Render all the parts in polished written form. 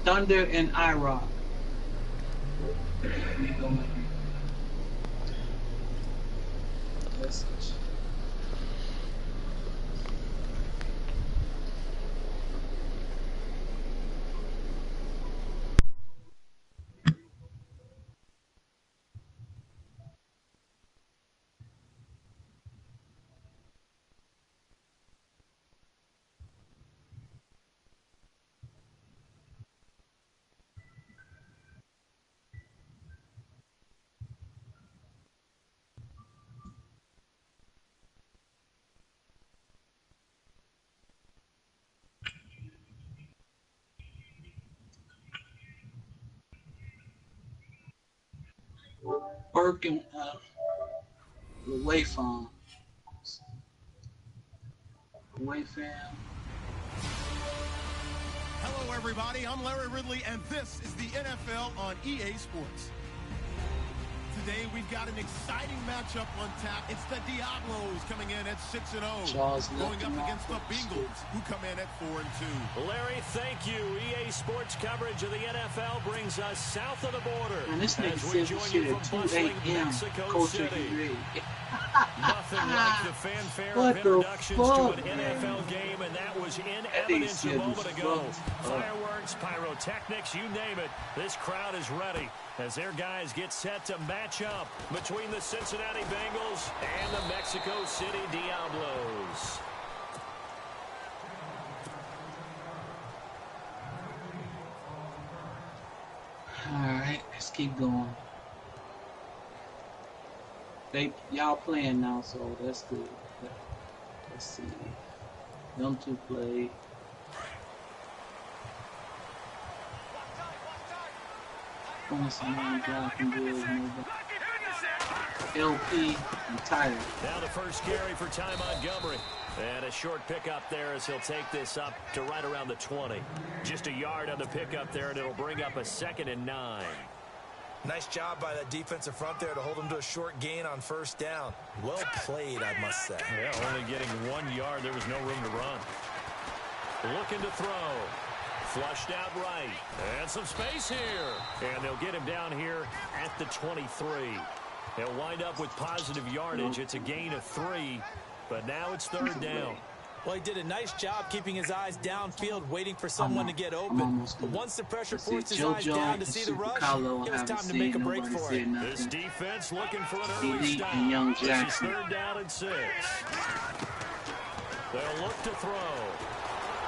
Thunder and IROC. Message. Working away from away fam. Hello, everybody. I'm Larry Ridley, and this is the NFL on EA Sports. Today, we've got an exciting matchup on tap. It's the Diablos coming in at 6-0, going up against the Bengals, who come in at 4-2. Larry, thank you. EA Sports coverage of the NFL brings us south of the border. And this nigga says this shit at 2 a.m. Culture Degree. Nothing like the fanfare of introductions to an NFL game, and that was in evidence a moment ago. Fireworks, pyrotechnics, you name it. This crowd is ready as their guys get set to match up between the Cincinnati Bengals and the Mexico City Diablos. All right, let's keep going. Y'all playing now, so that's good. Let's see. Them two play. Someone dropping good. LP and Tyler. Now the first carry for Ty Montgomery. And a short pickup there as he'll take this up to right around the 20. Just a yard on the pickup there, and it'll bring up a 2nd and 9. Nice job by that defensive front there to hold him to a short gain on first down. Well played, I must say. Yeah, only getting 1 yard. There was no room to run. Looking to throw. Flushed out right. And some space here. And they'll get him down here at the 23. He'll wind up with positive yardage. It's a gain of 3. But now it's 3rd down. Well, he did a nice job keeping his eyes downfield, waiting for someone to get open. But once the pressure forced his eyes down to see the rush, it was time to make a break for it. This defense looking for an early stop. This is 3rd down and 6. They'll look to throw.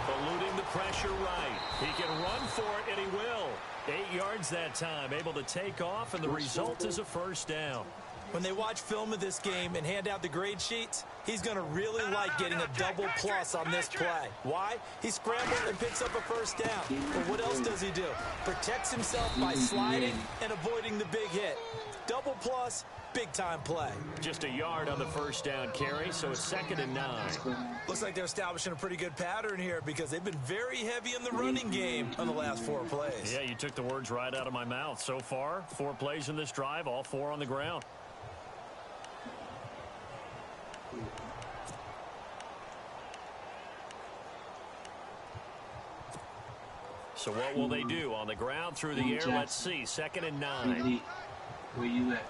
Eluding the pressure right. He can run for it, and he will. 8 yards that time, able to take off, and the result is a 1st down. When they watch film of this game and hand out the grade sheets, he's going to really like getting a double plus on this play. Why? He scrambles and picks up a 1st down. But what else does he do? Protects himself by sliding and avoiding the big hit. Double plus, big-time play. Just a yard on the 1st down carry, so it's 2nd and 9. Looks like they're establishing a pretty good pattern here because they've been very heavy in the running game on the last 4 plays. Yeah, you took the words right out of my mouth. So far, 4 plays in this drive, all 4 on the ground. So what will they do on the ground through the air? Let's see. 2nd and 9. Where you at?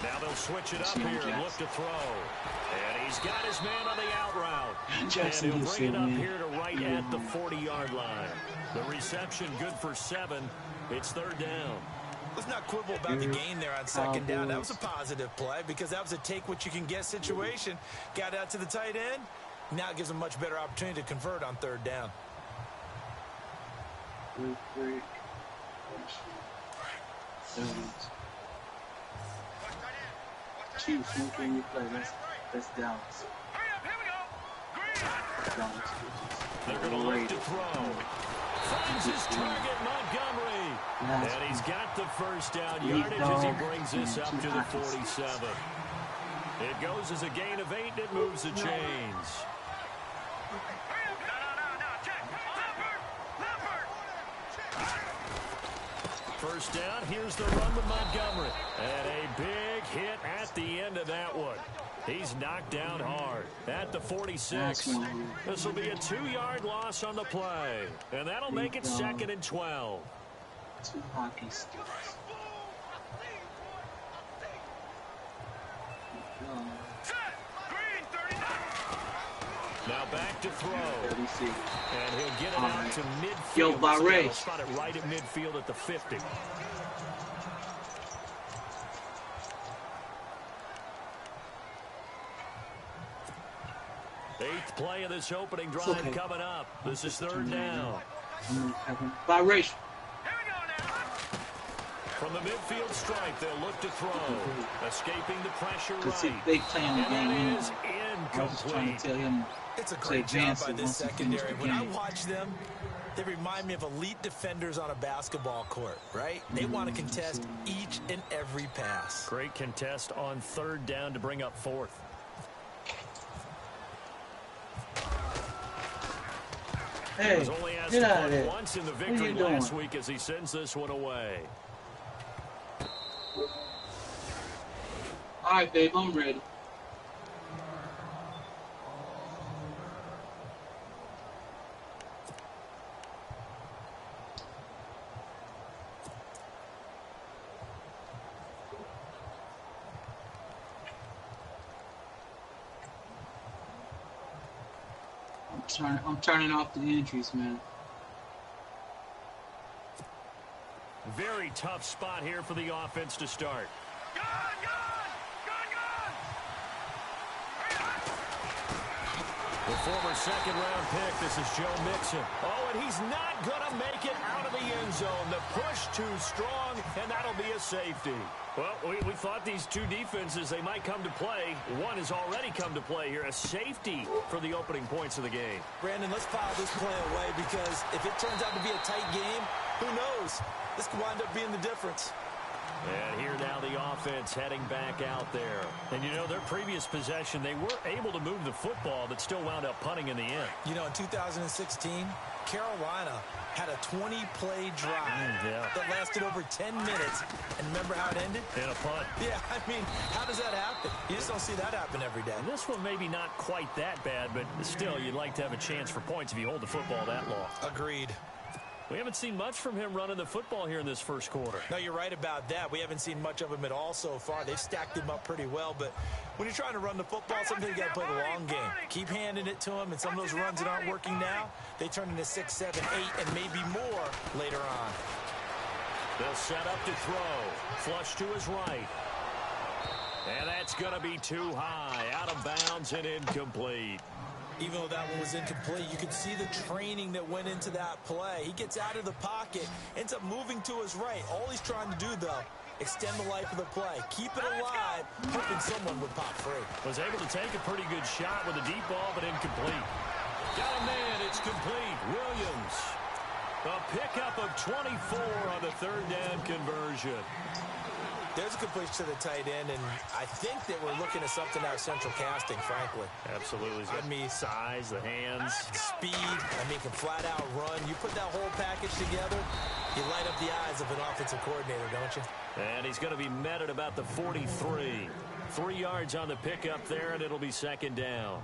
Now they'll switch it up here and look to throw. And he's got his man on the out route. And he'll bring it up here to right at the 40-yard line. The reception good for 7. It's 3rd down. Let's not quibble about the gain there on 2nd down. That was a positive play because that was a take-what-you-can-get situation. Got out to the tight end. Now it gives them a much better opportunity to convert on 3rd down. Chiefs, when you play, that's down. They're going to look to throw. Finds his target, Montgomery. And he's got the 1st down yardage as he brings this up to the 47. It goes as a gain of 8, and it moves the chains. First down, here's the run with Montgomery. And a big hit at the end of that one. He's knocked down hard at the 46. This will be a 2-yard loss on the play, and that'll make it 2nd and 12. 2 hockey sticks. Now back to throw. 36. And he'll get it out to midfield. Yo, Barre. He'll spot it right at midfield at the 50. Eighth play of this opening drive coming up. This is 3rd down. Barre. From the midfield stripe, they'll look to throw. Escaping the pressure right. They playing the game. And it is I was just trying incomplete. to tell him. It's a great job by this secondary. When I watch them, they remind me of elite defenders on a basketball court, right? They want to contest each and every pass. Great contest on 3rd down to bring up 4th. Hey, was only asked get to out of punt there. once in the victory last week as he sends this one away. All right, babe, I'm ready. I'm turning off the entries, man. Very tough spot here for the offense to start. The former 2nd-round pick, this is Joe Mixon. Oh, and he's not going to make it out of the end zone. The push too strong, and that'll be a safety. Well, we thought these two defenses, they might come to play. One has already come to play here, a safety for the opening points of the game. Brandon, let's file this play away because if it turns out to be a tight game, who knows? This could wind up being the difference. And here now the offense heading back out there. And, you know, their previous possession, they were able to move the football but still wound up punting in the end. You know, in 2016, Carolina had a 20-play drive that lasted over 10 minutes. And remember how it ended? In a punt. Yeah, I mean, how does that happen? You just don't see that happen every day. And this one maybe not quite that bad, but still, you'd like to have a chance for points if you hold the football that long. Agreed. We haven't seen much from him running the football here in this first quarter. No, you're right about that. We haven't seen much of him at all so far. They've stacked him up pretty well, but when you're trying to run the football, sometimes you got to play the long game. Keep handing it to him, and some of those runs that aren't working now, they turn into 6, 7, 8, and maybe more later on. They'll set up to throw. Flush to his right. And that's going to be too high. Out of bounds and incomplete. Even though that one was incomplete, you could see the training that went into that play. He gets out of the pocket, ends up moving to his right. All he's trying to do, though, extend the life of the play. Keep it alive, hoping someone would pop free. Was able to take a pretty good shot with a deep ball, but incomplete. Got a man, it's complete. Williams. A pickup of 24 on the 3rd down conversion. There's a completion to the tight end, and I think that we're looking at something out of Central Casting, frankly. Absolutely. I mean, size, the hands. Speed, I mean, can flat out run. You put that whole package together, you light up the eyes of an offensive coordinator, don't you? And he's going to be met at about the 43. 3 yards on the pickup there, and it'll be 2nd down.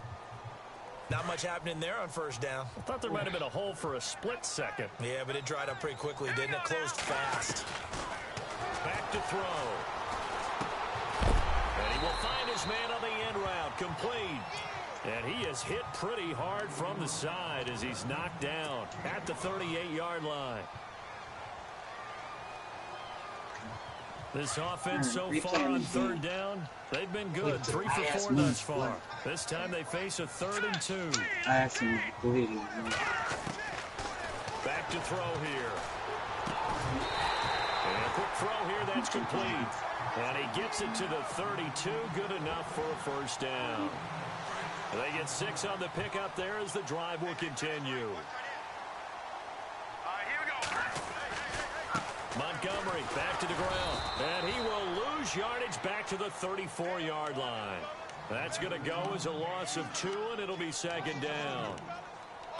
Not much happening there on 1st down. I thought there might have been a hole for a split second. Yeah, but it dried up pretty quickly, didn't it? Closed fast. Back to throw. And he will find his man on the end route. Complete. And he is hit pretty hard from the side as he's knocked down at the 38-yard line. This offense so far on 3rd down, they've been good. 3 for 4 thus far. This time they face a 3rd and 2. I asked him to go ahead. Back to throw here. And a quick throw here, that's complete. And he gets it to the 32, good enough for a 1st down. They get 6 on the pickup there as the drive will continue. Montgomery back to the ground. And he will lose yardage back to the 34-yard line. That's going to go as a loss of 2, and it'll be 2nd down.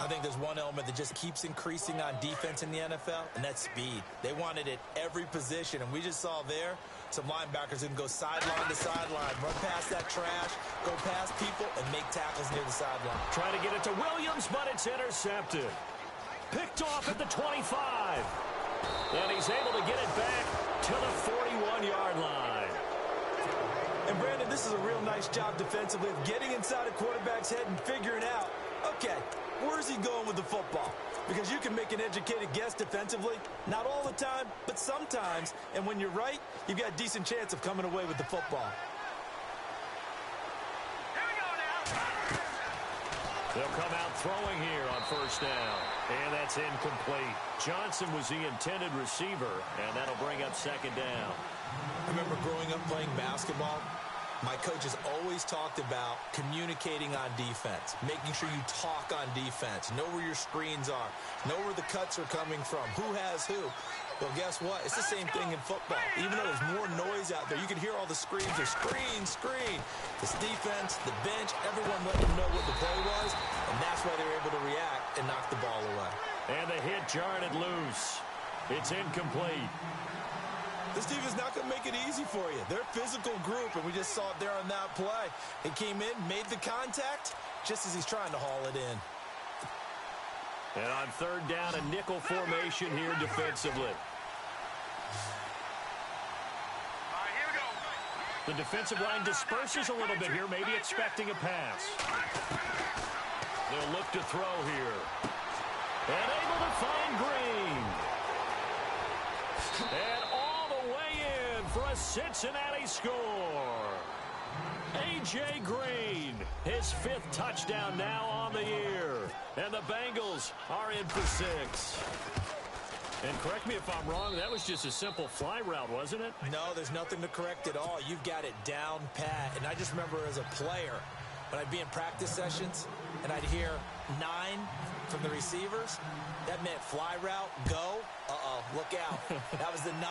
I think there's one element that just keeps increasing on defense in the NFL, and that's speed. They want it at every position, and we just saw there Some linebackers can go sideline to sideline, run past that trash, go past people, and make tackles near the sideline. Trying to get it to Williams, but it's intercepted. Picked off at the 25. And he's able to get it back to the 41-yard line. And, Brandon, this is a real nice job defensively of getting inside a quarterback's head and figuring out, okay, where's he going with the football? Because you can make an educated guess defensively. Not all the time, but sometimes. And when you're right, you've got a decent chance of coming away with the football. They'll come out throwing here on first down. And that's incomplete. Johnson was the intended receiver, and that'll bring up second down. I remember growing up playing basketball. My coaches always talked about communicating on defense, making sure you talk on defense, know where your screens are, know where the cuts are coming from, who has who. Well, guess what? It's the same thing in football. Even though there's more noise out there, you can hear all the screams of screen, screen. This defense, the bench, everyone let them know what the play was, and that's why they were able to react and knock the ball away. And the hit jarred it loose. It's incomplete. This team is not going to make it easy for you. They're a physical group, and we just saw it there on that play. He came in, made the contact, just as he's trying to haul it in. And on third down, a nickel formation here defensively. The defensive line disperses a little bit here, maybe expecting a pass. They'll look to throw here. And able to find Green. And all the way in for a Cincinnati score. A.J. Green, his 5th touchdown now on the year. And the Bengals are in for 6. And correct me if I'm wrong, that was just a simple fly route, wasn't it? No, there's nothing to correct at all. You've got it down pat. And I just remember as a player, when I'd be in practice sessions and I'd hear 9 from the receivers, that meant fly route, go, look out. That was the 9,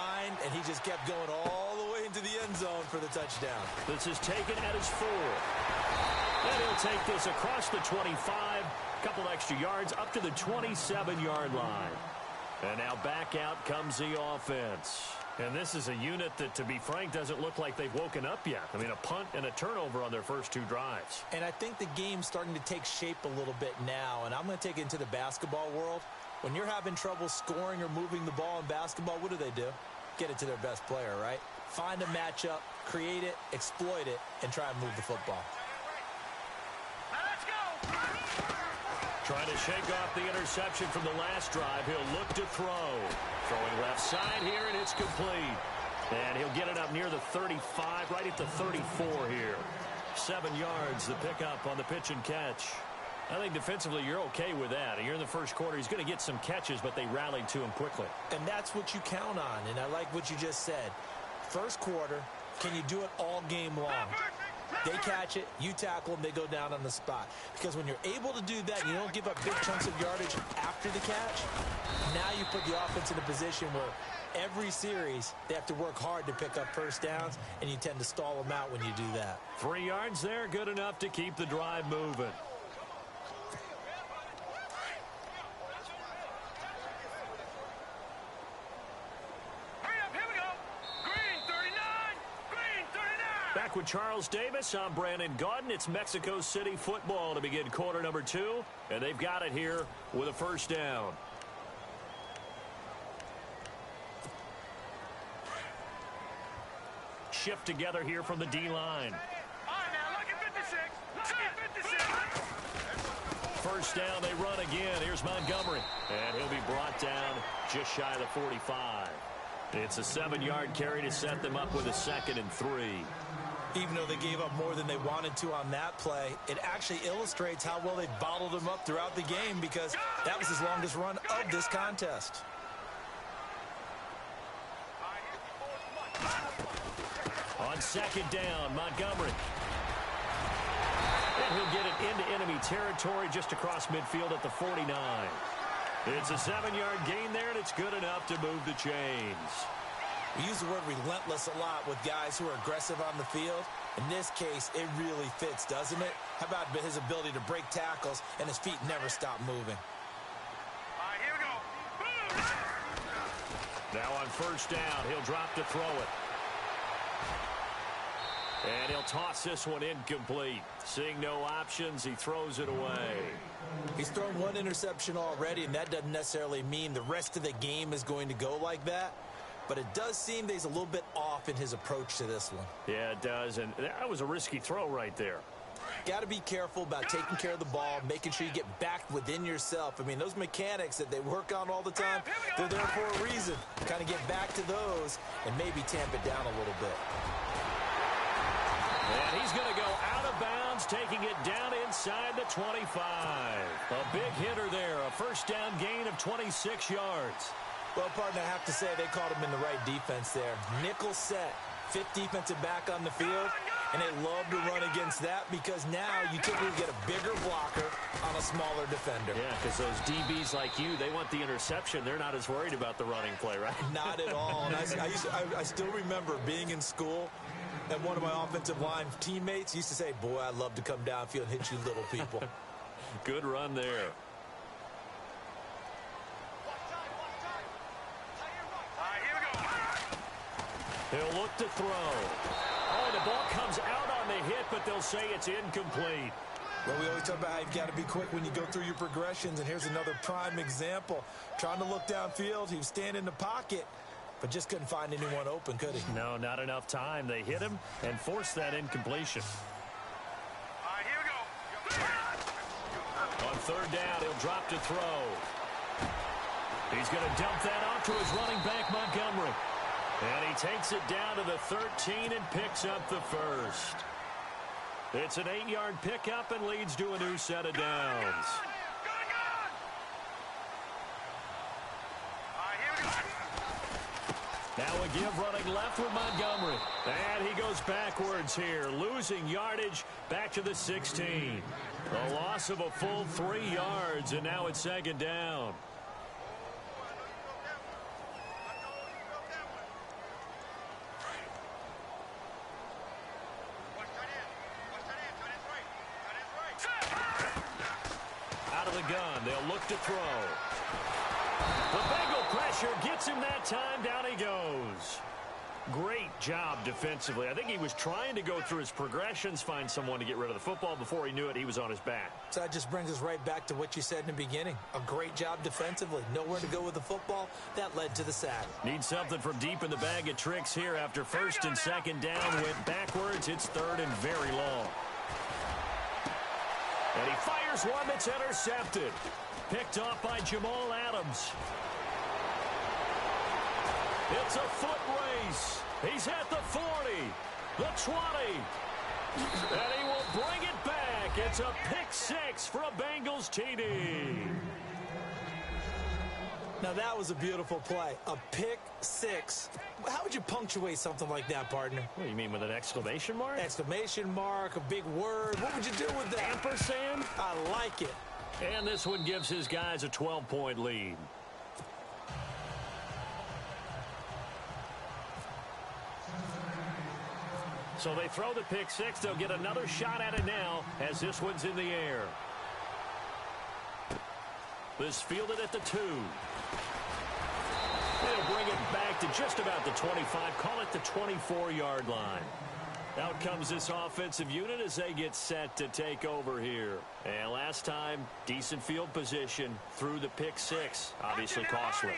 and he just kept going all the way into the end zone for the touchdown. This is taken at his 4. And he'll take this across the 25, a couple extra yards up to the 27-yard line. And now back out comes the offense. And this is a unit that, to be frank, doesn't look like they've woken up yet. I mean, a punt and a turnover on their first 2 drives. And I think the game's starting to take shape a little bit now, and I'm going to take it into the basketball world. When you're having trouble scoring or moving the ball in basketball, what do? Get it to their best player, right? Find a matchup, create it, exploit it, and try and move the football. Let's go! Trying to shake off the interception from the last drive. He'll look to throw. Throwing left side here, and it's complete. And he'll get it up near the 35, right at the 34 here. 7 yards, the pickup on the pitch and catch. I think defensively you're okay with that. You're in the first quarter. He's going to get some catches, but they rallied to him quickly. And that's what you count on, and I like what you just said. First quarter, can you do it all game long? They catch it, you tackle them, they go down on the spot. Because when you're able to do that, you don't give up big chunks of yardage after the catch. Now you put the offense in a position where every series they have to work hard to pick up first downs, and you tend to stall them out when you do that. 3 yards there, good enough to keep the drive moving. Back with Charles Davis, I'm Brandon Gaudin. It's Mexico City football to begin quarter number 2, and they've got it here with a first down. Shift together here from the D-line. First down, they run again. Here's Montgomery, and he'll be brought down just shy of the 45. It's a 7-yard carry to set them up with a 2nd and 3. Even though they gave up more than they wanted to on that play, it actually illustrates how well they bottled him up throughout the game, because that was his longest run of this contest. On 2nd down, Montgomery. And he'll get it into enemy territory just across midfield at the 49. It's a 7-yard gain there, and it's good enough to move the chains. We use the word relentless a lot with guys who are aggressive on the field. In this case, it really fits, doesn't it? How about his ability to break tackles and his feet never stop moving? All right, here we go. Now on first down, he'll drop to throw it. And he'll toss this one incomplete. Seeing no options, he throws it away. He's thrown one interception already, and that doesn't necessarily mean the rest of the game is going to go like that. But it does seem that he's a little bit off in his approach to this one. Yeah, it does, and that was a risky throw right there. Got to be careful about taking care of the ball, making sure you get back within yourself. I mean, those mechanics that they work on all the time, they're there for a reason. Kind of get back to those and maybe tamp it down a little bit. And he's going to go out of bounds, taking it down inside the 25. A big hitter there, a first down gain of 26 yards. Well, partner, I have to say they caught him in the right defense there. Nickel set, fifth defensive back on the field, and they love to run against that because now you typically get a bigger blocker on a smaller defender. Yeah, because those DBs like you, they want the interception. They're not as worried about the running play, right? Not at all. And I still remember being in school, and one of my offensive line teammates used to say, boy, I'd love to come downfield and hit you little people. Good run there. He'll look to throw. Oh, the ball comes out on the hit, but they'll say it's incomplete. Well, we always talk about how you've got to be quick when you go through your progressions, and here's another prime example. Trying to look downfield, he was standing in the pocket, but just couldn't find anyone open, could he? No, not enough time. They hit him and forced that incompletion. Here we go. On third down, he'll drop to throw. He's going to dump that off to his running back, Montgomery. And he takes it down to the 13 and picks up the first. It's an 8-yard pickup and leads to a new set of downs. Now a give running left with Montgomery. And he goes backwards here, losing yardage back to the 16. A loss of a full 3 yards, and now it's second down. Out of the gun, they'll look to throw. The Bengal pressure gets him that time. Down he goes. Great job defensively. I think he was trying to go through his progressions, find someone to get rid of the football. Before he knew it, he was on his back. So that just brings us right back to what you said in the beginning. A great job defensively. Nowhere to go with the football. That led to the sack. Need something from deep in the bag of tricks here. After first and second down went backwards, it's third and very long. And he fires one that's intercepted. Picked off by Jamal Adams. It's a foot race. He's at the 40, the 20, and he will bring it back. It's a pick six for a Bengals TD. Now that was a beautiful play. A pick six. How would you punctuate something like that, partner? What do you mean, with an exclamation mark? Exclamation mark, a big word. What would you do with that? Ampersand? I like it. And this one gives his guys a 12-point lead. So they throw the pick six. They'll get another shot at it now as this one's in the air. This fielded at the 2. They'll bring it back to just about the 25. Call it the 24-yard line. Out comes this offensive unit as they get set to take over here. And last time, decent field position through the pick six. Obviously costly.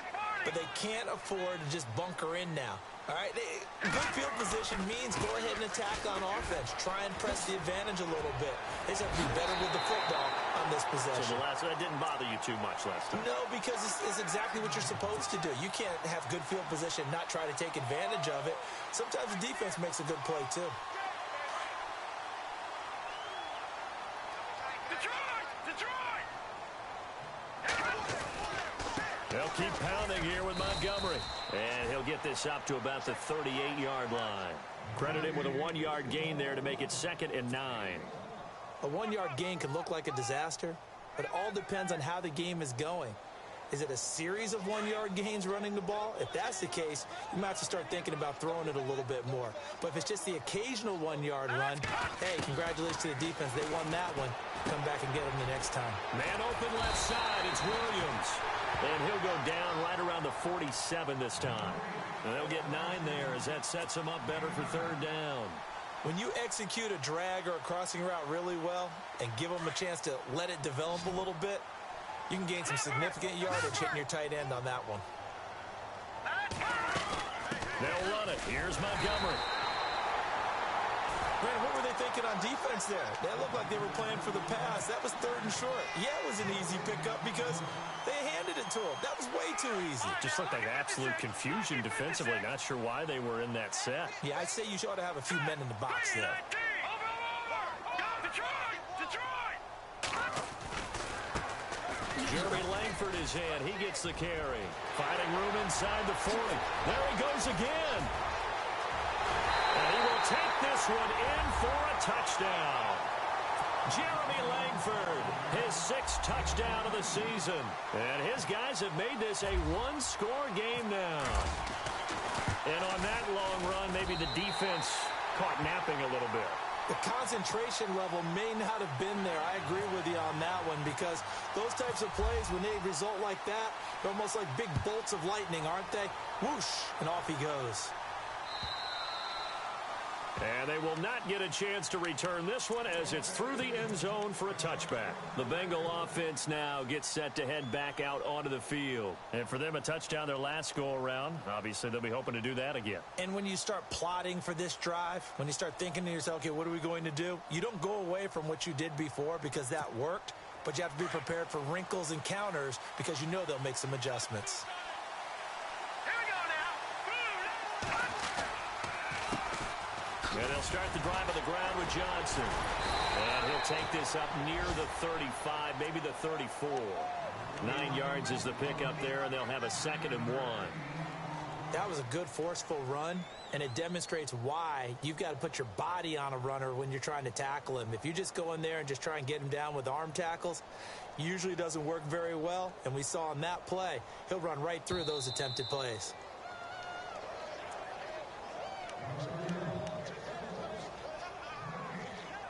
But they can't afford to just bunker in now. All right, good field position means go ahead and attack on offense. Try and press the advantage a little bit. They just have to be better with the football on this possession. So that didn't bother you too much last time? No, because it's exactly what you're supposed to do. You can't have good field position and not try to take advantage of it. Sometimes the defense makes a good play, too. They'll keep pounding here with Montgomery. And he'll get this up to about the 38-yard line. Credit him with a 1-yard gain there to make it 2nd and 9. A 1-yard gain can look like a disaster, but it all depends on how the game is going. Is it a series of 1-yard gains running the ball? If that's the case, you might have to start thinking about throwing it a little bit more. But if it's just the occasional 1-yard run, hey, congratulations to the defense. They won that one. Come back and get them the next time. Man open left side. It's Williams. And he'll go down right around the 47 this time. And they'll get 9 there as that sets him up better for third down. When you execute a drag or a crossing route really well and give them a chance to let it develop a little bit, you can gain some significant yardage hitting your tight end on that one. They'll run it. Here's Montgomery. Man, what were they thinking on defense there? That looked like they were playing for the pass. That was 3rd and short. Yeah, it was an easy pickup because they handed it to him. That was way too easy. Just looked like absolute confusion defensively. Not sure why they were in that set. Yeah, I'd say you ought to have a few men in the box there. Jeremy Langford is in. He gets the carry. Finding room inside the 40. There he goes again. And he will take this one in for a touchdown. Jeremy Langford, his 6th touchdown of the season. And his guys have made this a one-score game now. And on that long run, maybe the defense caught napping a little bit. The concentration level may not have been there. I agree with you on that one because those types of plays, when they result like that, they're almost like big bolts of lightning, aren't they? Whoosh, and off he goes. And they will not get a chance to return this one as it's through the end zone for a touchback. The Bengal offense now gets set to head back out onto the field. And for them, a touchdown their last go-around. Obviously, they'll be hoping to do that again. And when you start plotting for this drive, when you start thinking to yourself, okay, what are we going to do? You don't go away from what you did before because that worked, but you have to be prepared for wrinkles and counters because you know they'll make some adjustments. And they'll start the drive on the ground with Johnson. And he'll take this up near the 35, maybe the 34. 9 yards is the pickup there, and they'll have a 2nd and 1. That was a good forceful run, and it demonstrates why you've got to put your body on a runner when you're trying to tackle him. If you just go in there and just try and get him down with arm tackles, usually doesn't work very well, and we saw on that play, he'll run right through those attempted plays.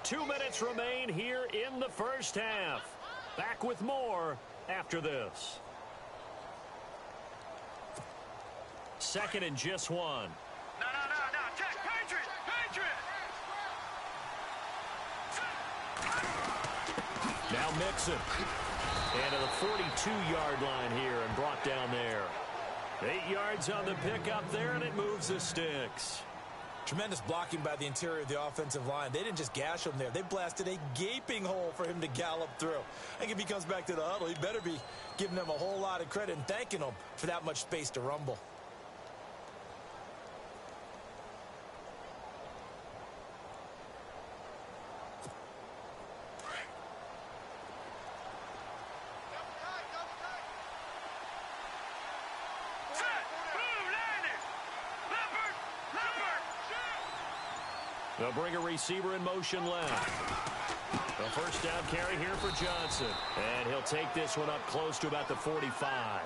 Two minutes remain here in the first half. Back with more after this. 2nd and just 1. No. Check. Patriot. Now Mixon. And to the 42-yard line here and brought down there. 8 yards on the pickup there, and it moves the sticks. Tremendous blocking by the interior of the offensive line. They didn't just gash him there. They blasted a gaping hole for him to gallop through. I think if he comes back to the huddle, he better be giving them a whole lot of credit and thanking them for that much space to rumble. They'll bring a receiver in motion left. A first down carry here for Johnson. And he'll take this one up close to about the 45.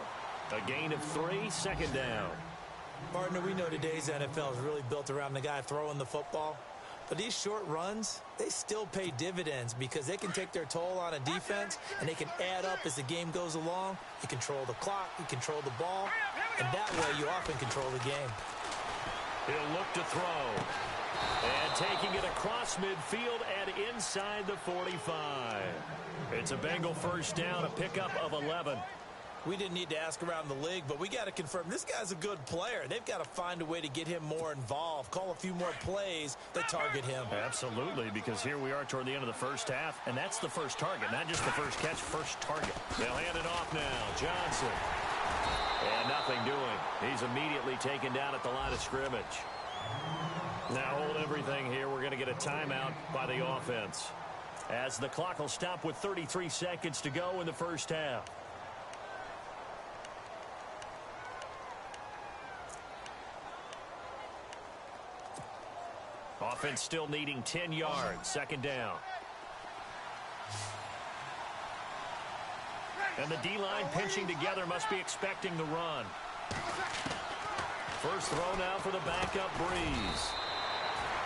A gain of 3, 2nd down. Partner, we know today's NFL is really built around the guy throwing the football. But these short runs, they still pay dividends because they can take their toll on a defense and they can add up as the game goes along. You control the clock, you control the ball, and that way you often control the game. He'll look to throw. And taking it across midfield and inside the 45. It's a Bengal first down, a pickup of 11. We didn't need to ask around the league, but we got to confirm this guy's a good player. They've got to find a way to get him more involved, call a few more plays that target him. Absolutely, because here we are toward the end of the first half, and that's the first target, not just the first catch, first target. They'll hand it off now. Johnson. And nothing doing. He's immediately taken down at the line of scrimmage. Now hold everything here. We're going to get a timeout by the offense, as the clock will stop with 33 seconds to go in the first half. Offense still needing 10 yards. 2nd down. And the D-line pinching together, must be expecting the run. First throw now for the backup Breeze.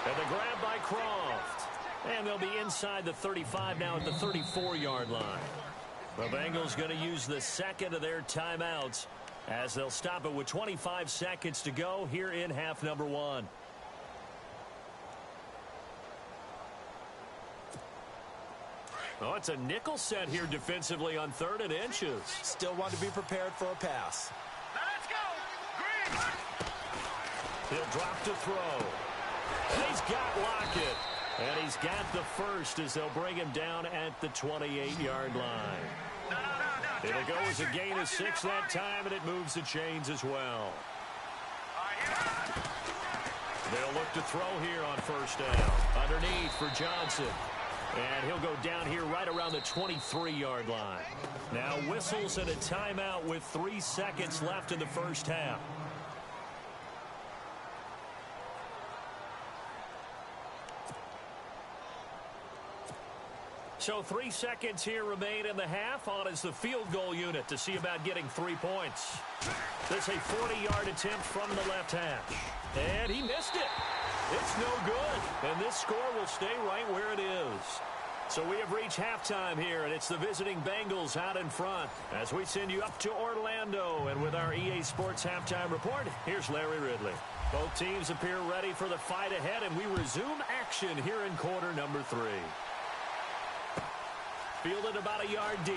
And the grab by Croft. And they'll be inside the 35 now at the 34-yard line. The Bengals going to use the 2nd of their timeouts as they'll stop it with 25 seconds to go here in half number 1. Oh, it's a nickel set here defensively on 3rd and inches. Still want to be prepared for a pass. Let's go. Green. He'll drop to throw. And he's got Lockett. And he's got the first as they'll bring him down at the 28-yard line. It'll go as a gain of 6 that time, and it moves the chains as well. They'll look to throw here on 1st down. Underneath for Johnson. And he'll go down here right around the 23-yard line. Now whistles and a timeout with 3 seconds left in the 1st half. So 3 seconds here remain in the half. On is the field goal unit to see about getting 3 points. This a 40-yard attempt from the left hash. And he missed it. It's no good. And this score will stay right where it is. So we have reached halftime here, and it's the visiting Bengals out in front as we send you up to Orlando. And with our EA Sports halftime report, here's Larry Ridley. Both teams appear ready for the fight ahead, and we resume action here in quarter number 3. Fielded about a yard deep.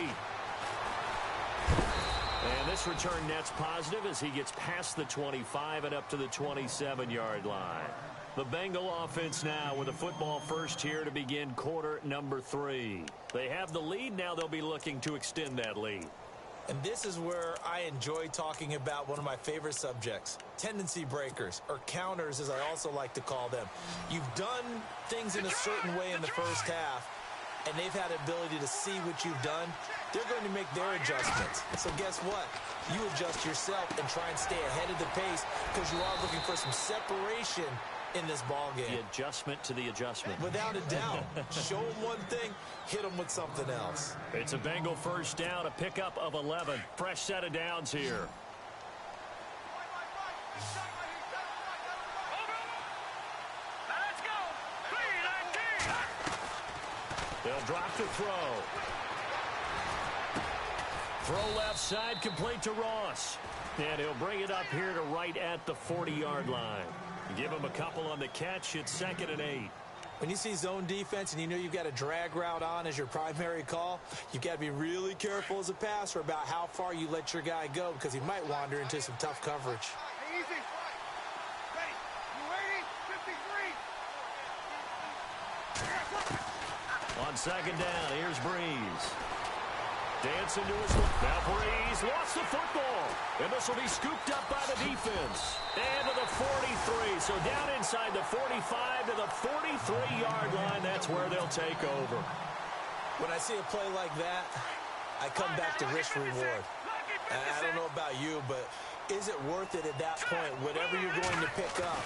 And this return net's positive as he gets past the 25 and up to the 27-yard line. The Bengal offense now with a football first here to begin quarter number 3. They have the lead. Now they'll be looking to extend that lead. And this is where I enjoy talking about one of my favorite subjects, tendency breakers, or counters as I also like to call them. You've done things in a certain way in the first half, and they've had the ability to see what you've done. They're going to make their adjustments. So guess what? You adjust yourself and try and stay ahead of the pace because you are looking for some separation in this ball game. The adjustment to the adjustment. Without a doubt. Show them one thing, hit them with something else. It's a Bengal first down, a pickup of 11. Fresh set of downs here. They'll drop to throw. Throw left side, complete to Ross. And he'll bring it up here to right at the 40-yard line. Give him a couple on the catch. It's 2nd and 8. When you see zone defense and you know you've got a drag route on as your primary call, you've got to be really careful as a passer about how far you let your guy go because he might wander into some tough coverage. Easy. Ready. You ready? 53. On 2nd down, here's Breeze. Dancing to his left. Now Breeze lost the football. And this will be scooped up by the defense. And to the 43. So down inside the 45 to the 43-yard line. That's where they'll take over. When I see a play like that, I come back to risk reward. I don't know about you, but is it worth it at that point, whatever you're going to pick up,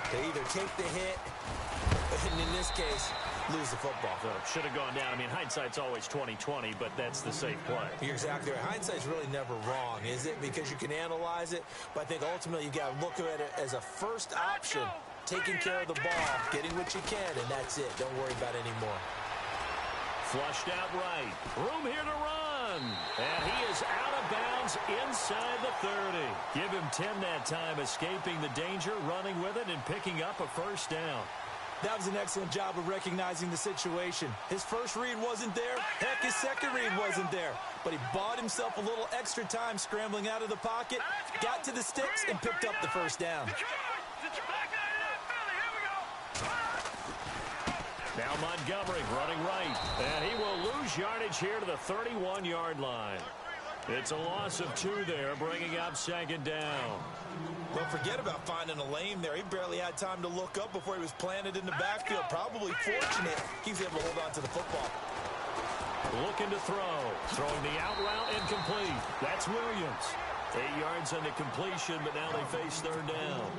to either take the hit, and in this case, lose the football? So it should have gone down. I mean, hindsight's always 20/20, but that's the safe play. You're exactly right. Hindsight's really never wrong, is it? Because you can analyze it, but I think ultimately you got to look at it as a first option, taking care of the ball, getting what you can, and that's it. Don't worry about it anymore. Flushed out right. Room here to run. And he is out of bounds inside the 30. Give him 10 that time, escaping the danger, running with it, and picking up a first down. That was an excellent job of recognizing the situation. His first read wasn't there. Heck, his second read wasn't there. But he bought himself a little extra time scrambling out of the pocket, got to the sticks, and picked up the first down. Now Montgomery running right. And he will lose yardage here to the 31-yard line. It's a loss of 2 there, bringing up 2nd down. Don't forget about finding a lane there. He barely had time to look up before he was planted in the backfield. Probably fortunate he was able to hold on to the football. Looking to throw. Throwing the out route incomplete. That's Williams. 8 yards on the completion, but now they face 3rd down.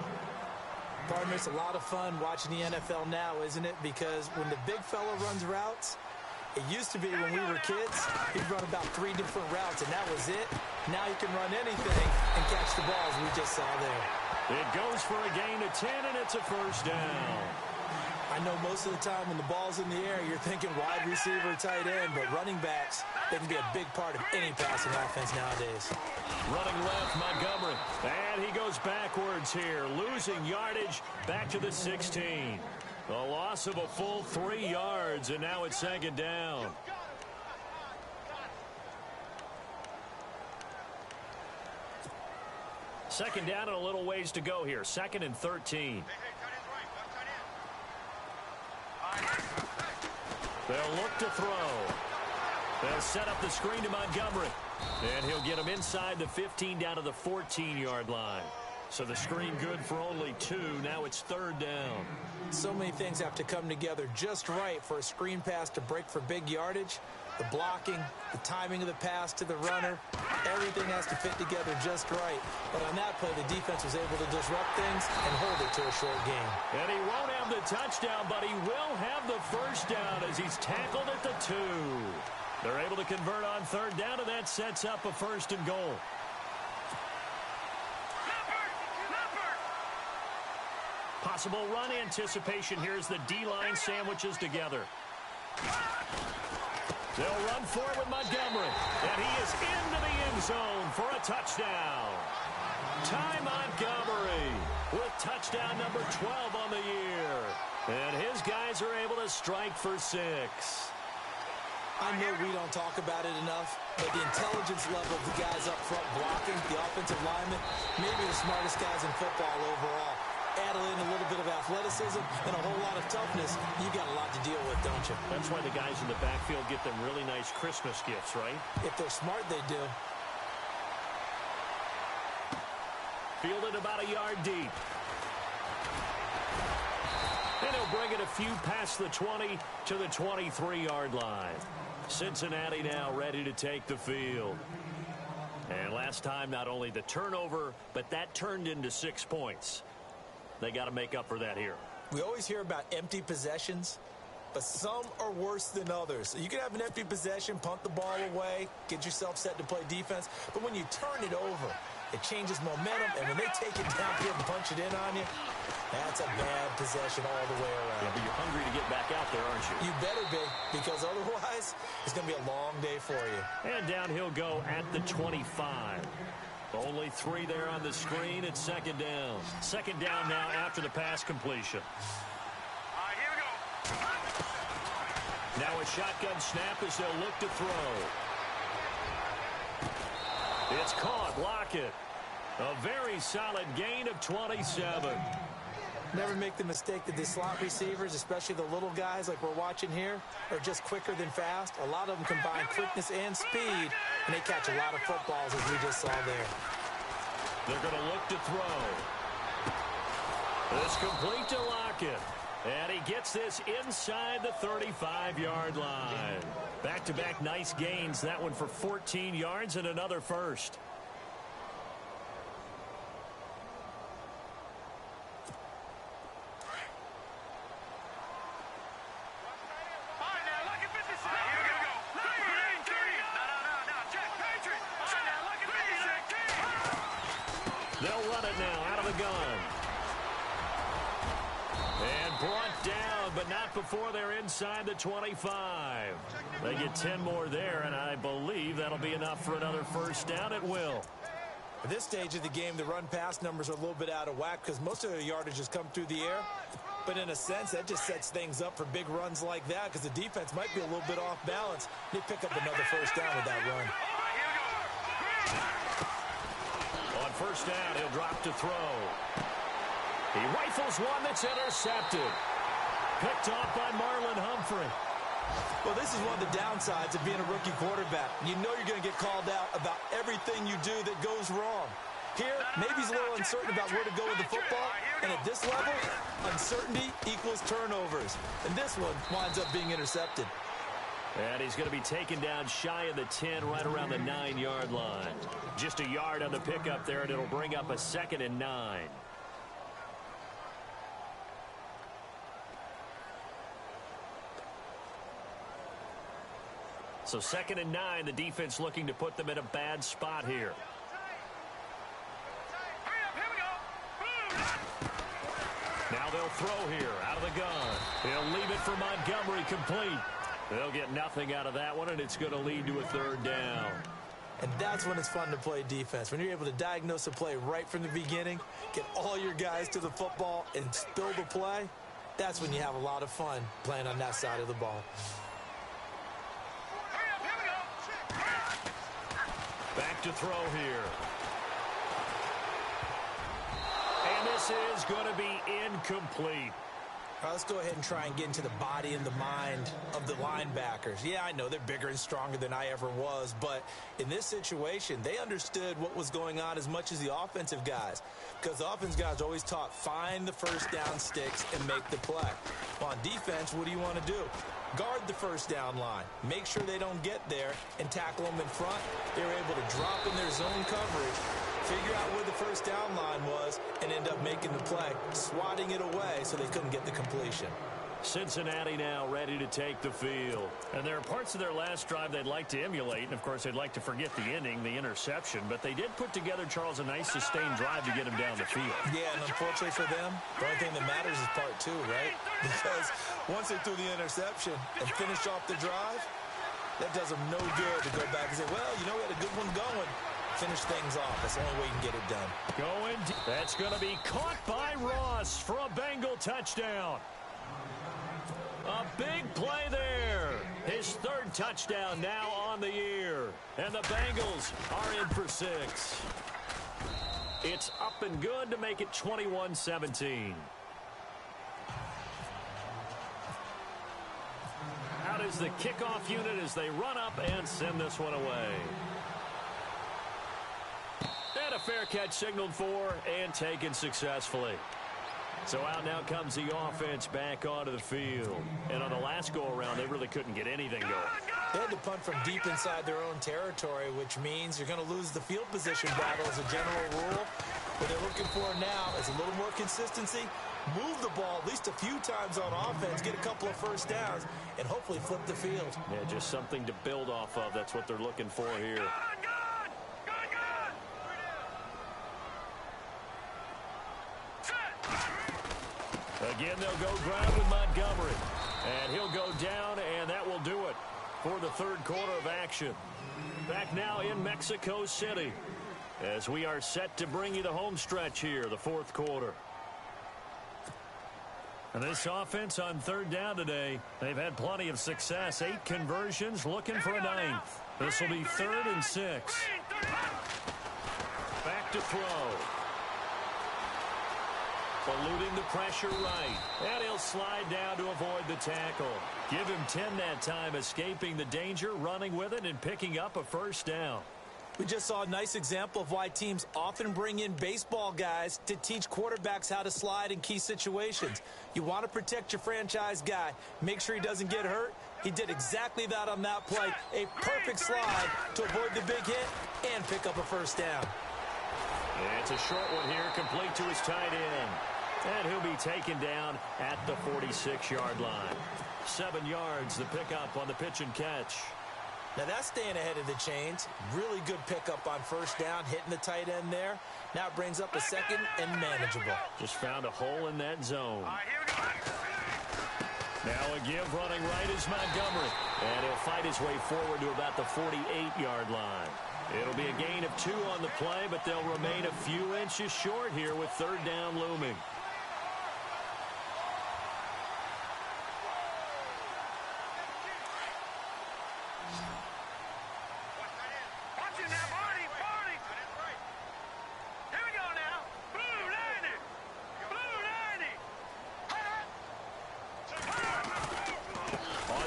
Partner, it's a lot of fun watching the NFL now, isn't it? Because when the big fella runs routes, it used to be when we were kids, he'd run about 3 different routes, and that was it. Now he can run anything and catch the balls we just saw there. It goes for a gain of 10, and it's a first down. I know most of the time when the ball's in the air, you're thinking wide receiver, tight end, but running backs, they can be a big part of any passing offense nowadays. Running left, Montgomery. And he goes backwards here, losing yardage back to the 16. A loss of a full 3 yards, and now it's 2nd down. Second down and a little ways to go here. 2nd and 13. They'll look to throw. They'll set up the screen to Montgomery. And he'll get him inside the 15 down to the 14-yard line. So the screen good for only 2. Now it's 3rd down. So many things have to come together just right for a screen pass to break for big yardage. The blocking, the timing of the pass to the runner, everything has to fit together just right. But on that play, the defense was able to disrupt things and hold it to a short game. And he won't have the touchdown, but he will have the first down as he's tackled at the 2. They're able to convert on 3rd down, and that sets up a 1st and goal. Possible run anticipation. Here's the D-line sandwiches together. They'll run forward with Montgomery. And he is into the end zone for a touchdown. Ty Montgomery with touchdown number 12 on the year. And his guys are able to strike for 6. I know we don't talk about it enough, but the intelligence level of the guys up front blocking, the offensive linemen, maybe the smartest guys in football overall. Add in a little bit of athleticism and a whole lot of toughness, you got a lot to deal with, don't you? That's why the guys in the backfield get them really nice Christmas gifts, right? If they're smart, they do. Fielded about a yard deep. And he'll bring it a few past the 20 to the 23-yard line. Cincinnati now ready to take the field. And last time, not only the turnover, but that turned into 6 points. They got to make up for that here. We always hear about empty possessions, but some are worse than others. You can have an empty possession, punt the ball away, get yourself set to play defense, but when you turn it over, it changes momentum, and when they take it downfield and punch it in on you, that's a bad possession all the way around. Yeah, but you're hungry to get back out there, aren't you? You better be, because otherwise, it's going to be a long day for you. And down he'll go at the 25. Only 3 there on the screen. It's 2nd down. 2nd down now after the pass completion. All right, here we go. Now a shotgun snap as they'll look to throw. It's caught. Lockett. A very solid gain of 27. Never make the mistake that the slot receivers, especially the little guys like we're watching here, are just quicker than fast. A lot of them combine quickness and speed, and they catch a lot of footballs, as we just saw there. They're going to look to throw. It's complete to Lockett. And he gets this inside the 35-yard line. Back-to-back nice gains. That one for 14 yards and another first. They'll run it now out of the gun. And brought down, but not before they're inside the 25. They get 10 more there, and I believe that'll be enough for another first down. It will. At this stage of the game, the run-pass numbers are a little bit out of whack because most of their yardage has come through the air. But in a sense, that just sets things up for big runs like that because the defense might be a little bit off balance. They pick up another first down with that run. On first down, he'll drop to throw. He rifles one that's intercepted. Picked off by Marlon Humphrey. Well, this is one of the downsides of being a rookie quarterback. You know you're going to get called out about everything you do that goes wrong. Here, maybe he's a little uncertain about where to go with the football. And at this level, uncertainty equals turnovers. And this one winds up being intercepted. And he's going to be taken down shy of the 10, right around the 9-yard line. Just a yard on the pickup there, and it'll bring up a 2nd and 9. So 2nd and 9, the defense looking to put them in a bad spot here. Now they'll throw here out of the gun. He'll leave it for Montgomery complete. They'll get nothing out of that one, and it's going to lead to a 3rd down. And that's when it's fun to play defense. When you're able to diagnose a play right from the beginning, get all your guys to the football, and spill the play, that's when you have a lot of fun playing on that side of the ball. Back to throw here. This is going to be incomplete. All right, let's go ahead and try and get into the body and the mind of the linebackers. Yeah, I know they're bigger and stronger than I ever was, but in this situation, they understood what was going on as much as the offensive guys, because the offensive guys are always taught, find the first down sticks and make the play. Well, on defense, what do you want to do? Guard the first down line. Make sure they don't get there and tackle them in front. They were able to drop in their zone coverage, figure out where the first down line was, and end up making the play, swatting it away so they couldn't get the completion. Cincinnati now ready to take the field. And there are parts of their last drive they'd like to emulate, and of course they'd like to forget the ending, the interception, but they did put together, Charles, a nice sustained drive to get him down the field. Yeah, and unfortunately for them, the only thing that matters is part two, right? Because once they threw the interception and finished off the drive, that does them no good to go back and say, well, you know, we had a good one going. Finish things off. That's the only way you can get it done. That's going to be caught by Ross for a Bengal touchdown. A big play there. His third touchdown now on the year. And the Bengals are in for 6. It's up and good to make it 21-17. Out is the kickoff unit as they run up and send this one away. And a fair catch signaled for and taken successfully. So out now comes the offense back onto the field. And on the last go-around, they really couldn't get anything going. They had to punt from deep inside their own territory, which means you're going to lose the field position battle as a general rule. What they're looking for now is a little more consistency, move the ball at least a few times on offense, get a couple of first downs, and hopefully flip the field. Yeah, just something to build off of. That's what they're looking for here. Again, they'll go ground with Montgomery. And he'll go down, and that will do it for the third quarter of action. Back now in Mexico City as we are set to bring you the home stretch here, the fourth quarter. And this offense on third down today, they've had plenty of success. 8 conversions, looking for a 9th. This will be 3rd and 6. Back to throw. Eluding the pressure right. And he'll slide down to avoid the tackle. Give him 10 that time, escaping the danger, running with it, and picking up a first down. We just saw a nice example of why teams often bring in baseball guys to teach quarterbacks how to slide in key situations. You want to protect your franchise guy. Make sure he doesn't get hurt. He did exactly that on that play. A perfect slide to avoid the big hit and pick up a first down. It's a short one here, complete to his tight end. And he'll be taken down at the 46-yard line. 7 yards, the pickup on the pitch and catch. Now that's staying ahead of the chains. Really good pickup on first down, hitting the tight end there. Now it brings up a second and manageable. Just found a hole in that zone. Now a give running right is Montgomery. And he'll fight his way forward to about the 48-yard line. It'll be a gain of 2 on the play, but they'll remain a few inches short here with third down looming.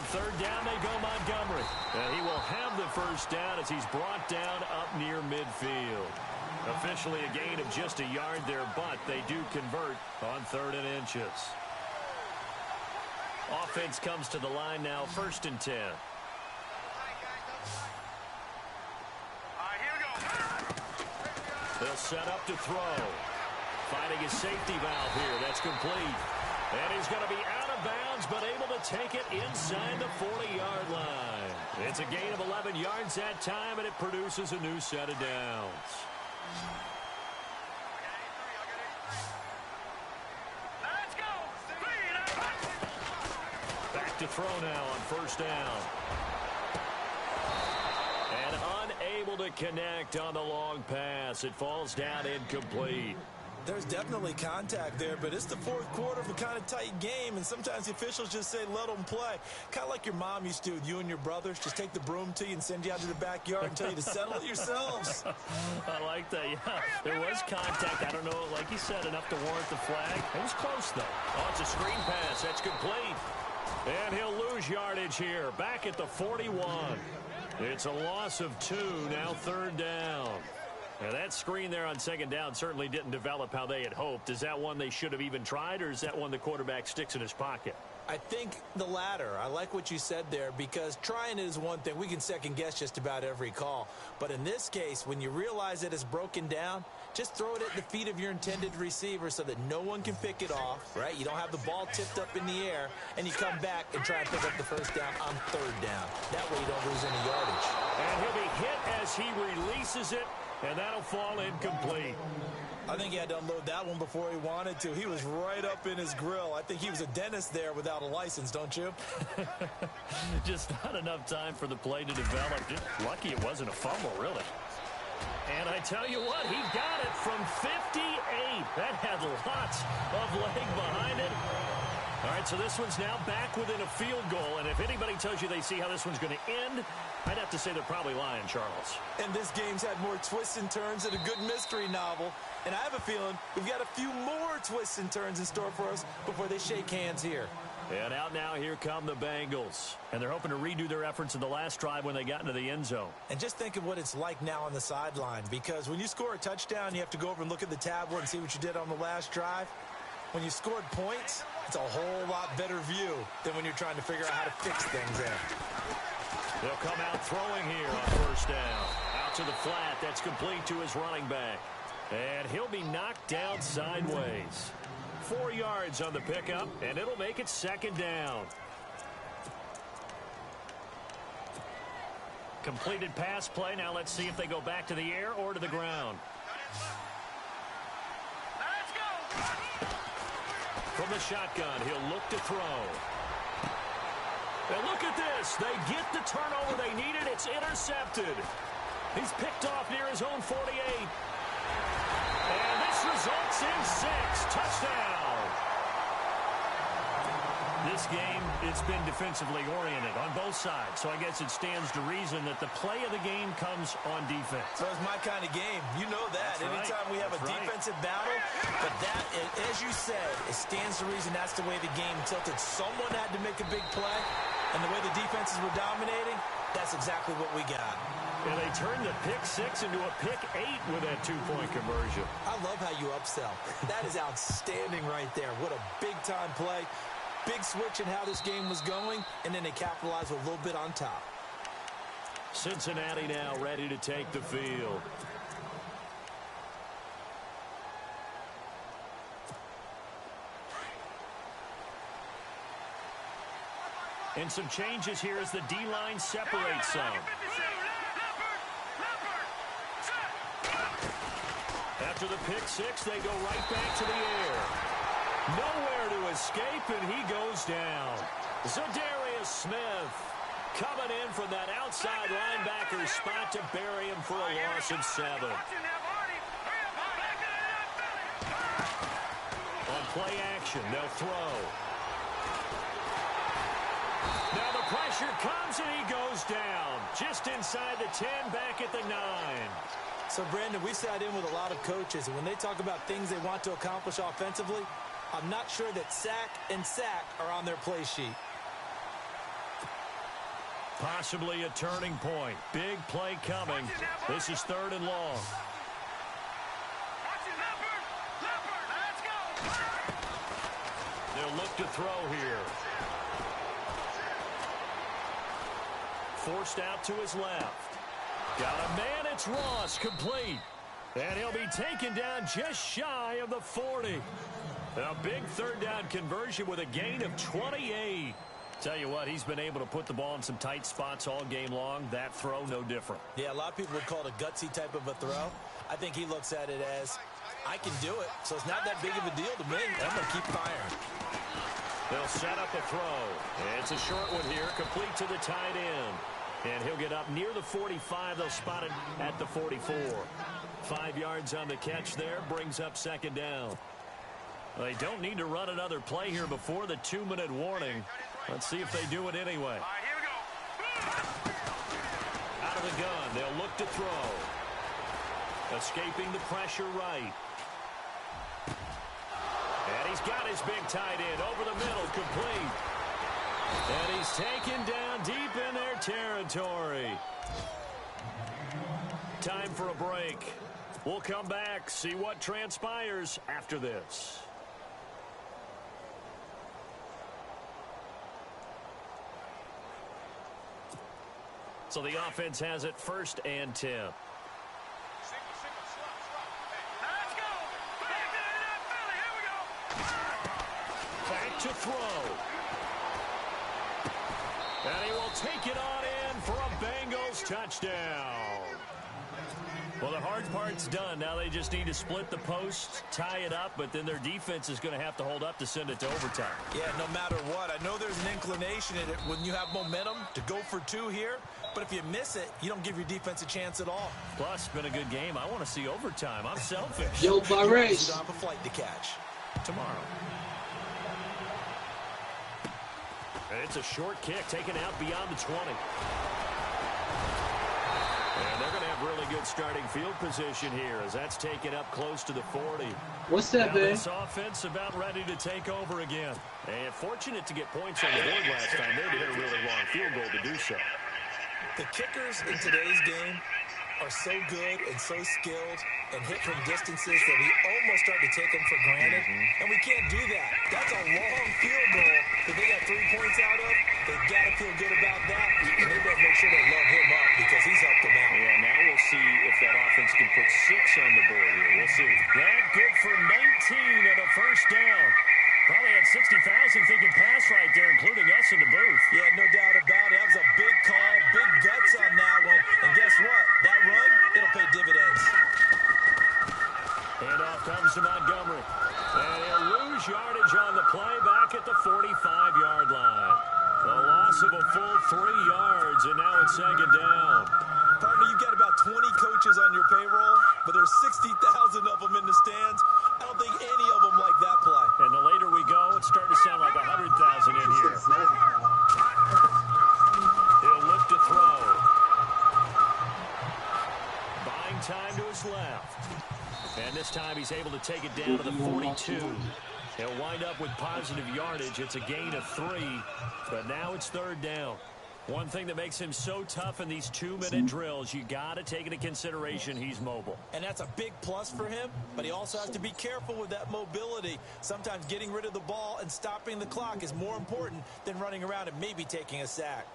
Third down, they go Montgomery. And he will have the first down as he's brought down up near midfield. Officially a gain of just a yard there, but they do convert on 3rd and inches. Offense comes to the line now, 1st and 10. They'll set up to throw. Finding his safety valve here. That's complete. And he's going to be out of bounds, but able to take it inside the 40-yard line. It's a gain of 11 yards that time, and it produces a new set of downs. Back to throw now on first down. And unable to connect on the long pass. It falls down incomplete. There's definitely contact there, but it's the fourth quarter of a kind of tight game, and sometimes the officials just say, let them play. Kind of like your mom used to with you and your brothers. Just take the broom to you and send you out to the backyard and tell you to settle it yourselves. I like that, yeah. There was contact. I don't know, like you said, enough to warrant the flag. It was close, though. Oh, it's a screen pass. That's complete. And he'll lose yardage here. Back at the 41. It's a loss of 2, now third down. Now, that screen there on second down certainly didn't develop how they had hoped. Is that one they should have even tried, or is that one the quarterback sticks in his pocket? I think the latter. I like what you said there, because trying it is one thing. We can second-guess just about every call. But in this case, when you realize that it's broken down, just throw it at the feet of your intended receiver so that no one can pick it off, right? You don't have the ball tipped up in the air, and you come back and try and pick up the first down on third down. That way you don't lose any yardage. And he'll be hit as he releases it. And that'll fall incomplete. I think he had to unload that one before he wanted to. He was right up in his grill. I think he was a dentist there without a license, don't you? Just not enough time for the play to develop. Just lucky it wasn't a fumble, really. And I tell you what, he got it from 58. That had lots of leg behind it. All right, so this one's now back within a field goal. And if anybody tells you they see how this one's going to end, I'd have to say they're probably lying, Charles. And this game's had more twists and turns than a good mystery novel. And I have a feeling we've got a few more twists and turns in store for us before they shake hands here. And out now, here come the Bengals. And they're hoping to redo their efforts in the last drive when they got into the end zone. And just think of what it's like now on the sideline. Because when you score a touchdown, you have to go over and look at the tablet and see what you did on the last drive. When you scored points, it's a whole lot better view than when you're trying to figure out how to fix things there. They'll come out throwing here on first down. Out to the flat. That's complete to his running back. And he'll be knocked down sideways. 4 yards on the pickup, and it'll make it second down. Completed pass play. Now let's see if they go back to the air or to the ground. From the shotgun, he'll look to throw. And look at this. They get the turnover they needed. It's intercepted. He's picked off near his own 48. And this results in 6. Touchdown. This game, it's been defensively oriented on both sides. So I guess it stands to reason that the play of the game comes on defense. So it's my kind of game. You know that. That's Anytime we have a defensive battle, but that, as you said, it stands to reason that's the way the game tilted. Someone had to make a big play, and the way the defenses were dominating, that's exactly what we got. And they turned the pick 6 into a pick 8 with that 2-point conversion. I love how you upsell. That is outstanding right there. What a big-time play. Big switch in how this game was going, and then they capitalized with a little bit on top. Cincinnati now ready to take the field. And some changes here as the D-line separates some. After the pick 6, they go right back to the air. Nowhere to escape, and he goes down. Zadarius Smith coming in from that outside linebacker spot to bury him for a loss of 7. On play action, they'll throw. Now the pressure comes, and he goes down. Just inside the 10, back at the 9. So, Brandon, we sat in with a lot of coaches, and when they talk about things they want to accomplish offensively, I'm not sure that sack and sack are on their play sheet. Possibly a turning point. Big play coming. This is 3rd and long. They'll look to throw here. Forced out to his left. Got a man, it's Ross, complete. And he'll be taken down just shy of the 40. A big 3rd down conversion with a gain of 28. Tell you what, he's been able to put the ball in some tight spots all game long. That throw, no different. Yeah, a lot of people would call it a gutsy type of a throw. I think he looks at it as, I can do it, so it's not that big of a deal to me. I'm going to keep firing. They'll set up a throw. It's a short one here, complete to the tight end. And he'll get up near the 45. They'll spot it at the 44. 5 yards on the catch there. Brings up second down. They don't need to run another play here before the 2-minute warning. Let's see if they do it anyway. Out of the gun. They'll look to throw. Escaping the pressure right. And he's got his big tight end over the middle, complete. And he's taken down deep in their territory. Time for a break. We'll come back, see what transpires after this. So the offense has it 1st and 10. Back to throw. And he will take it on in for a Bengals touchdown. Well, the hard part's done. Now they just need to split the post, tie it up, but then their defense is going to have to hold up to send it to overtime. Yeah, no matter what. I know there's an inclination in it when you have momentum to go for 2 here, but if you miss it, you don't give your defense a chance at all. Plus, it's been a good game. I want to see overtime. I'm selfish. Yo, Barres. You don't have a flight to catch. Tomorrow. And it's a short kick taken out beyond the 20. And they're going to have really good starting field position here as that's taken up close to the 40. What's that, man? This offense about ready to take over again. And fortunate to get points on the board last time. They had to hit a really long field goal to do so. The kickers in today's game are so good and so skilled and hit from distances that we almost start to take them for granted. And we can't do that. That's a long field goal that they got 3 points out of. They've got to feel good about that. And they better make sure they love him up because he's helped them out. Yeah, now we'll see if that offense can put 6 on the board here. We'll see. That good for 19 and a first down. Probably had 60,000 thinking pass right there, including us in the booth. Yeah, no doubt about it. That was a big call, big guts on that one. And guess what? That run, it'll pay dividends. Handoff comes to Montgomery. And he'll lose yardage on the play back at the 45-yard line. A loss of a full 3 yards, and now it's second down. Partner, you've got about 20 coaches on your payroll, but there's 60,000 of them in the stands. I don't think any of them like that play. And the later we go, it's starting to sound like 100,000 in here. He'll look to throw. Buying time to his left. And this time he's able to take it down to the 42. He'll wind up with positive yardage. It's a gain of 3, but now it's third down. One thing that makes him so tough in these 2-minute drills, you got to take into consideration he's mobile. And that's a big plus for him, but he also has to be careful with that mobility. Sometimes getting rid of the ball and stopping the clock is more important than running around and maybe taking a sack.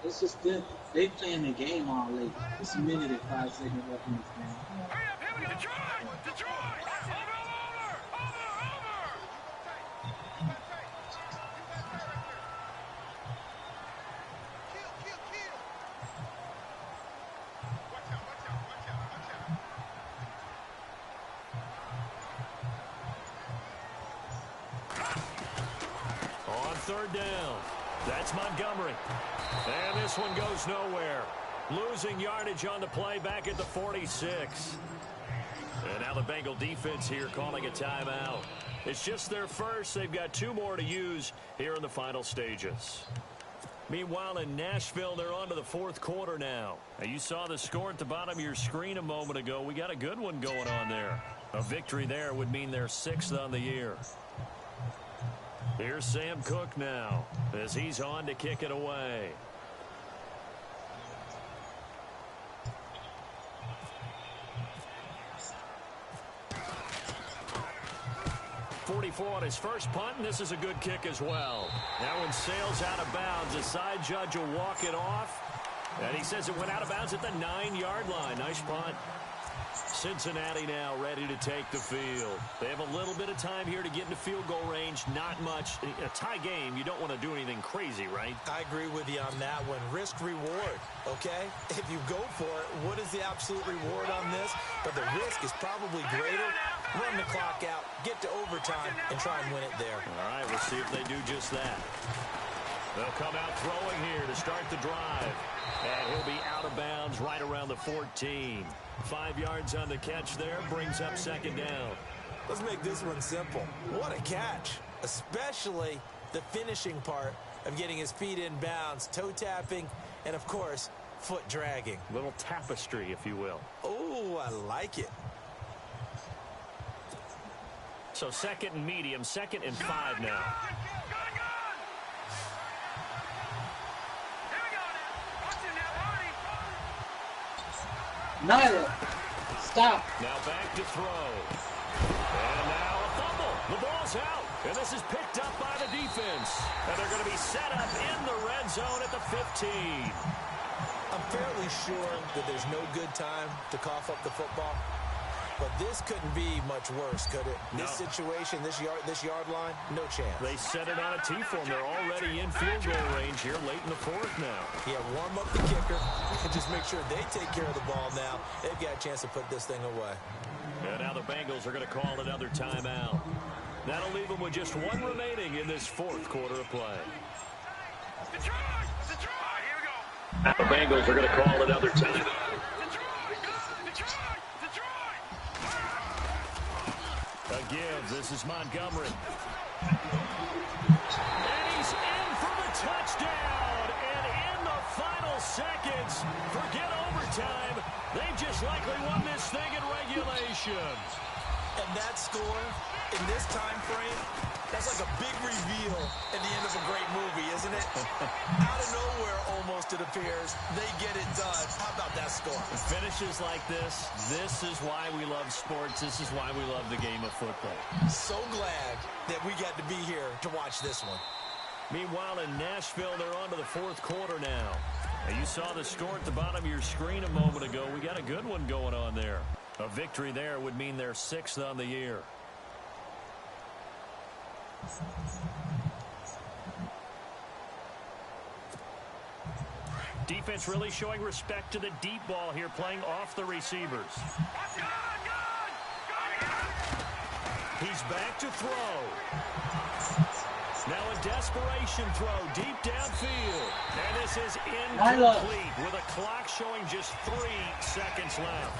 It's just them. They playing the game all late. It's a minute and 5 seconds left in this game. Hurry up, here we go. Detroit! On third down, that's Montgomery. And this one goes nowhere. Losing yardage on the play back at the 46. And now the Bengal defense here calling a timeout. It's just their first. They've got 2 more to use here in the final stages. Meanwhile, in Nashville, they're on to the 4th quarter now. And you saw the score at the bottom of your screen a moment ago. We got a good one going on there. A victory there would mean they're 6th on the year. Here's Sam Cook now as he's on to kick it away. On his first punt, and this is a good kick as well. That one sails out of bounds. The side judge will walk it off, and he says it went out of bounds at the 9-yard line. Nice punt. Cincinnati now ready to take the field. They have a little bit of time here to get into field goal range. Not much. In a tie game, you don't want to do anything crazy, right? I agree with you on that one. Risk reward, okay? If you go for it, what is the absolute reward on this? But the risk is probably greater. Run the clock out, get to overtime, and try and win it there. All right, we'll see if they do just that. They'll come out throwing here to start the drive. of bounds right around the 14. 5 yards on the catch there, brings up second down. Let's make this one simple. What a catch, especially the finishing part of getting his feet in bounds, toe tapping, and of course, foot dragging. Little tapestry, if you will. Oh, I like it. So second and medium, 2nd and 5 now. Nyla, stop. Now back to throw. And now a fumble. The ball's out. And this is picked up by the defense. And they're going to be set up in the red zone at the 15. I'm fairly sure that there's no good time to cough up the football. But this couldn't be much worse, could it? No. This situation, this yard line, no chance. They set it on a T-form. They're already in field goal range here late in the 4th now. Yeah, warm up the kicker and just make sure they take care of the ball now. They've got a chance to put this thing away. And now the Bengals are going to call another timeout. That'll leave them with just 1 remaining in this 4th quarter of play. Now the Bengals are going to call another timeout. A give. This is Montgomery. And he's in for the touchdown. And in the final seconds, forget overtime. They've just likely won this thing in regulation. And that score in this time frame, that's like a big reveal at the end of a great movie, isn't it? Out of nowhere, almost, it appears, they get it done. How about that score? Finishes like this is why we love sports. This is why we love the game of football. So glad that we got to be here to watch this one. Meanwhile, in Nashville, they're on to the 4th quarter now. Now, you saw the score at the bottom of your screen a moment ago. We got a good one going on there. A victory there would mean they're 6th on the year. Defense really showing respect to the deep ball here, playing off the receivers. He's back to throw. Now a desperation throw deep downfield. And this is incomplete with a clock showing just 3 seconds left.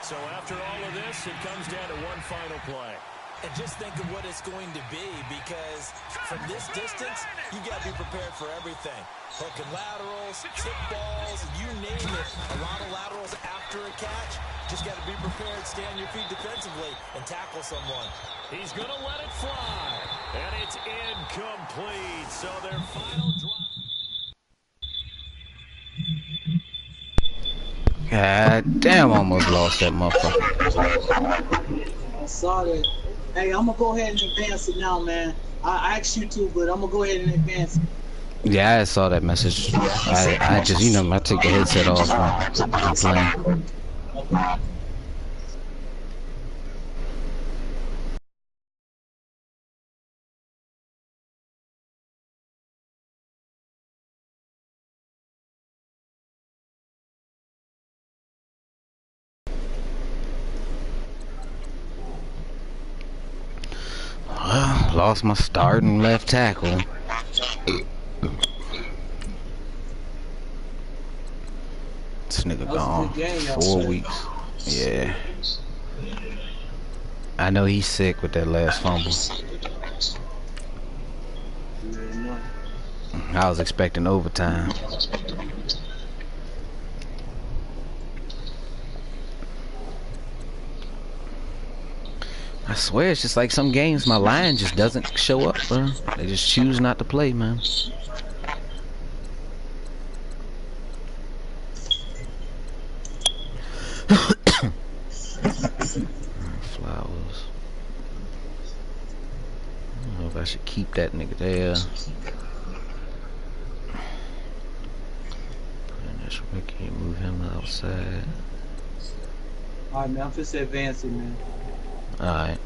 So after all of this, it comes down to one final play. And just think of what it's going to be, because from this distance, you got to be prepared for everything. Hook and laterals, tip balls, you name it. A lot of laterals after a catch. Just got to be prepared, stay on your feet defensively, and tackle someone. He's going to let it fly. And it's incomplete. So their final drive. God damn, I almost lost that motherfucker. I saw that. Hey, I'm going to go ahead and advance it now, man. I asked you to, but I'm going to go ahead and advance it. Yeah, I saw that message. I just, you know, I take the headset off when I'm playing. Well, lost my starting left tackle. This nigga gone 4 weeks. Yeah. I know he's sick with that last fumble. I was expecting overtime. I swear it's just like some games my line just doesn't show up, bro. They just choose not to play, man. Flowers. I don't know if I should keep that nigga there. Put in this Ricky and move him outside. Alright, man, I'm just advancing, man. Alright.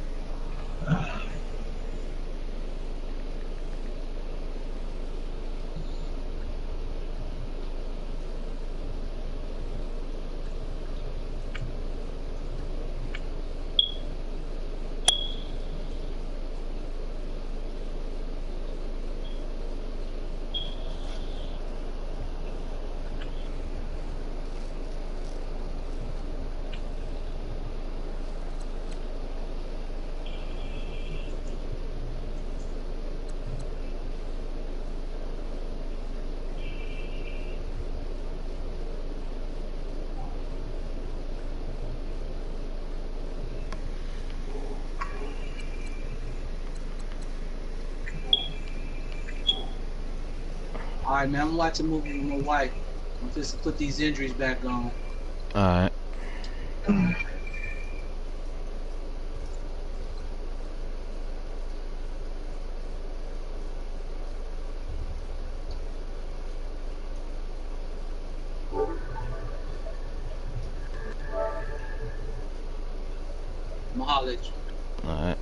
right, man. I'm watching a movie with my wife. I'm just put these injuries back on. Alright. I'm gonna holler at you. Alright.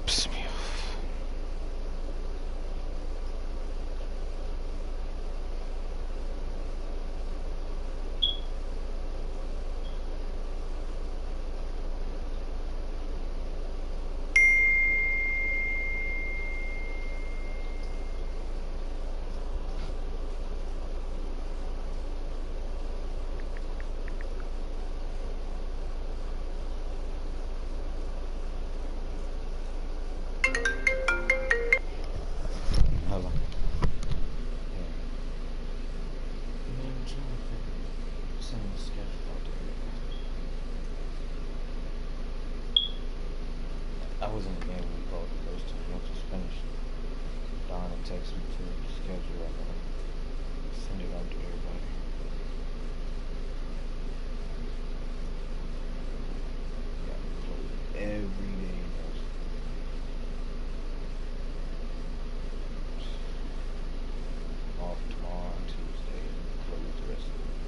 Piss me off. Hello. Send the schedule out to everybody. I was in the game when we called the first time. Once it's finished, Donna texted me to the schedule. I'm gonna send it out to everybody. Yeah, every day. Off tomorrow on Tuesday and close the rest of the week.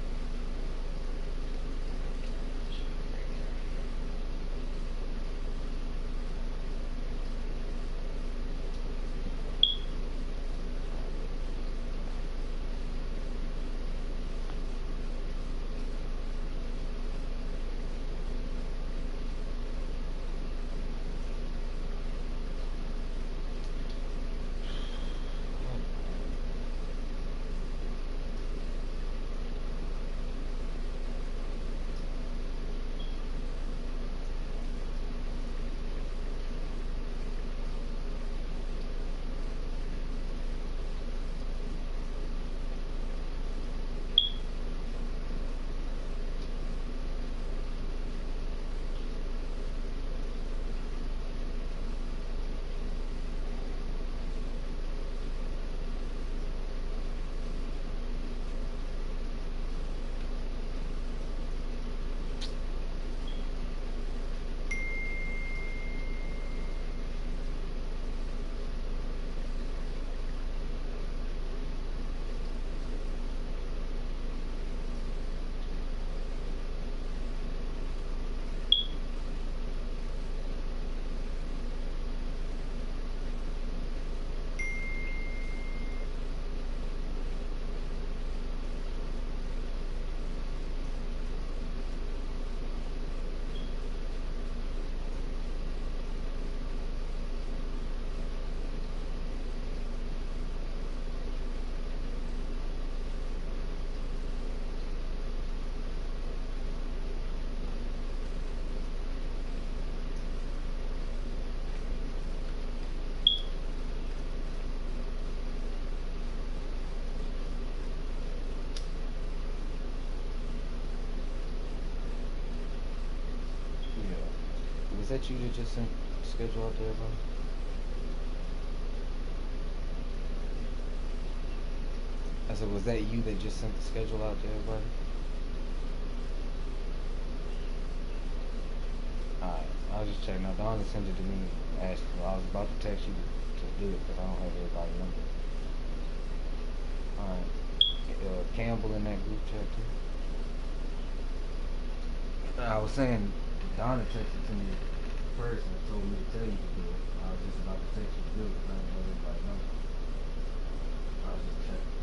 that you that just sent the schedule out to everybody? I said, was that you that just sent the schedule out to everybody? Alright, I was just checking out. Donna sent it to me. Asked, I was about to text you to do it, but I don't have everybody's number. Alright. Campbell in that group chat too. I was saying, Donna texted to me first and told me to tell you to do it. I was just about to text you to do it because I don't know everybody's number. I was just checking.